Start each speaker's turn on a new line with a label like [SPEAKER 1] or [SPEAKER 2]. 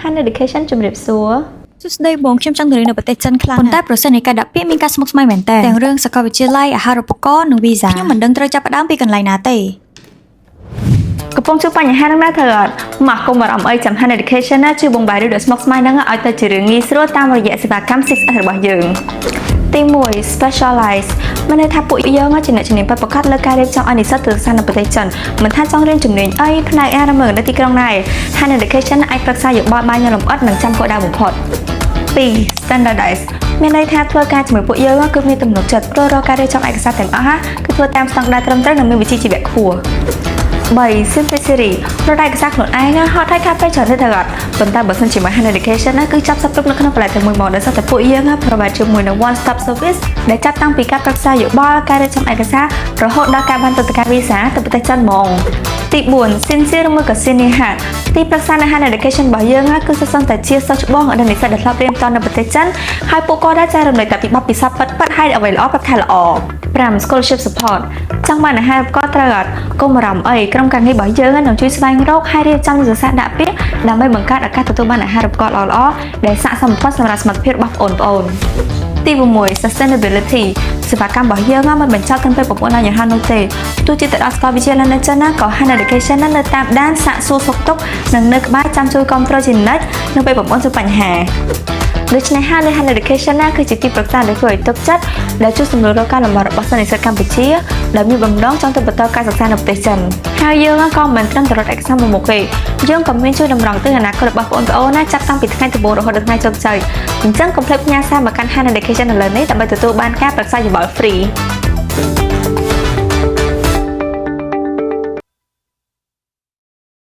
[SPEAKER 1] Higher Education ជំរាបសួរ
[SPEAKER 2] សួស្តីបងខ្ញុំចង់ទៅរៀននៅប្រទេសចិនខ្លាំងប៉ុន្តែប្រសិននៃការដាក់ពាក្យមានការស្មុគស្មាញមែនតើទាំងរឿងសាកលវិទ្យាល័យអាហារូបករណ៍និងវីសាខ្ញុំមិនដឹងត្រូវចាប់ផ្ដើមពីកន្លែងណាទេ
[SPEAKER 1] កំពុងជួបបញ្ហានឹងណាធ្វើអត់មកកុំបារម្ភអីចាំ Higher Education ណាជួយបំបែរឿងដ៏ស្មុគស្មាញហ្នឹងឲ្យទៅជារឿងងាយស្រួលតាមរយៈសេវាកម្ម 6S របស់យើង ទី1 Specialize មានន័យថាពួកយើងជាអ្នកជំនាញពិតប្រាកដលើការរៀបចំឲ្យនិស្សិតទៅសិក្សានៅប្រទេសចិនមិនថាចង់រៀនជំនាញអីផ្នែកណានៅទីក្រុងណា Higher Education អាចប្រឹក្សាយោបល់បានយ៉ាងលម្អិតនិងចាំគោលដៅបំផុត 2. Standardize មានន័យថាធ្វើការជាមួយពួកយើងគឺមានទំនុកចិត្តព្រោះរាល់ការរៀបចំឯកសារទាំងអស់គឺធ្វើតាមស្តង់ដារត្រឹមត្រូវនិងមានវិជ្ជាជីវៈខ្ពស់ 3. Simplicity រកឯកសារខ្លួនឯងហត់ហើយថាពេលច្រើនទេទៅអត់ប៉ុន្តែបើសិនជាមក Higher Education គឺចាប់សពគ្រប់នៅក្នុងកន្លែងតែមួយមកដោយសារតែពួកយើង provide ជាមួយនៅ one stop service ដែលចាប់តាំងពីការប្រឹក្សាយោបល់ការរៀបចំឯកសាររហូតដល់ការបានទស្សនកិច្ចវីសាទៅប្រទេសចិនហ្មង ទី 4 Sincere មួយក៏ Senior ទីប្រឹក្សានៅ Higher Education របស់យើងគឺសិស្សតែជាសិស្សច្បងដែលនិស្សិតដែលធ្លាប់រៀនតនៅប្រទេសចិនហើយពួកគាត់ដែរចែករំលែកតែពីបទពិសោធន៍ពិតៗហើយអ្វីល្អប្រាប់ថាល្អ 5. Scholarship Support ចង់បានអាហារូបករណ៍ត្រូវអត់កុំបារម្ភអីក្រុមការងាររបស់យើងនឹងជួយស្វែងរកហើយរៀបចំយុទ្ធសាស្ត្រដាក់ពាក្យដើម្បីបង្កើតឱកាសទទួលបានអាហារូបករណ៍ល្អៗដែលស័ក្តិសមបំផុតសម្រាប់សមត្ថភាពរបស់បងប្អូន ទី 6 Sustainability សេវាកម្មរបស់យើងមិនបញ្ចប់ត្រឹមតែប្រព័ន្ធអាហារនោះទេទោះជាទៅដល់សាកលវិទ្យាល័យនៅចិនក៏ Higher Education នៅតាមដានសាកសួរសុខទុក្ខនិងនៅក្បែរចាំជួយគ្រប់គ្រងជានិច្ចនៅពេលបងប្អូនជួបបញ្ហាដូច្នេះហើយនៅ Higher Education គឺជាទីប្រឹក្សាដែលគួរឲ្យទុកចិត្តដែលជួយសម្រួលរាល់ការលំបាករបស់សិស្សនិស្សិតកម្ពុជាដែលមានបំណងចង់ទៅបន្តការសិក្សានៅប្រទេសចិនហើយយើងក៏មិនត្រឹមតែរត់ឯកសារមុខទេយើងក៏មានជួយតម្រង់ទិសអនាគតរបស់បងប្អូនណាចាប់តាំងពីថ្ងៃដំបូងរហូតដល់ថ្ងៃជោគជ័យអញ្ចឹងកុំភ្លេចផ្ញើសារមកកាន់ Higher Education ឥឡូវនេះដើម្បីទទួលបានការប្រឹក្សាយោបល់ free